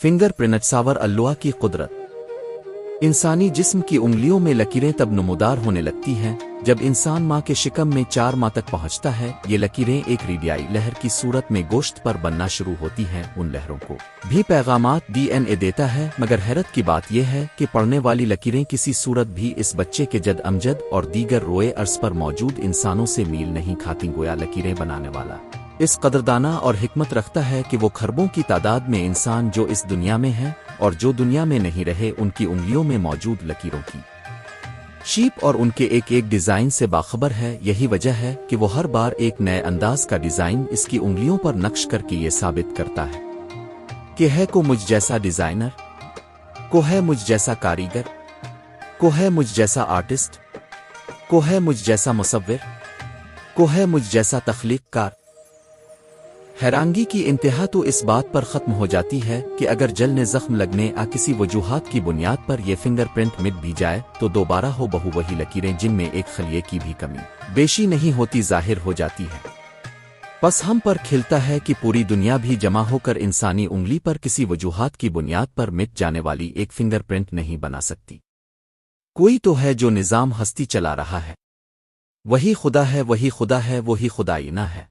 Finger print सावर अल्लाह की कुदरत। इंसानी जिस्म की उंगलियों में लकीरें तब नमूदार होने लगती हैं जब इंसान माँ के शिकम में 4 माह तक पहुँचता है। ये लकीरें एक रेडियाई लहर की सूरत में गोश्त पर बनना शुरू होती हैं। उन लहरों को भी पैगामात डीएनए देता है, मगर हैरत की बात यह है कि पढ़ने वाली लकीरें किसी सूरत भी इस बच्चे के जद अमजद और दीगर रोए अर्ज पर मौजूद इंसानों से मील नहीं खाती। गोया लकीरें बनाने वाला इस कदरदाना और हिकमत रखता है कि वो खरबों की तादाद में इंसान जो इस दुनिया में हैं और जो दुनिया में नहीं रहे, उनकी उंगलियों में मौजूद लकीरों की शीप और उनके एक एक डिज़ाइन से बाखबर है। यही वजह है कि वो हर बार एक नए अंदाज का डिज़ाइन इसकी उंगलियों पर नक्श करके ये साबित करता है कि है को मुझ जैसा डिज़ाइनर, को है मुझ जैसा कारीगर, को है मुझ जैसा आर्टिस्ट, को है मुझ जैसा मुसव्विर, को है मुझ जैसा तख्लीक कार। हैरानगी की इंतहा तो इस बात पर ख़त्म हो जाती है कि अगर जलने ज़ख्म लगने या किसी वजूहात की बुनियाद पर यह फिंगरप्रिंट मिट भी जाए तो दोबारा हो बहू वही लकीरें जिनमें एक खलिए की भी कमी बेशी नहीं होती ज़ाहिर हो जाती है। बस हम पर खिलता है कि पूरी दुनिया भी जमा होकर इंसानी उंगली पर किसी वजूहात की बुनियाद पर मिट जाने वाली एक फिंगरप्रिंट नहीं बना सकती। कोई तो है जो निज़ाम हस्ती चला रहा है, वही खुदा है, वही खुदा है, वही खुदाइना है।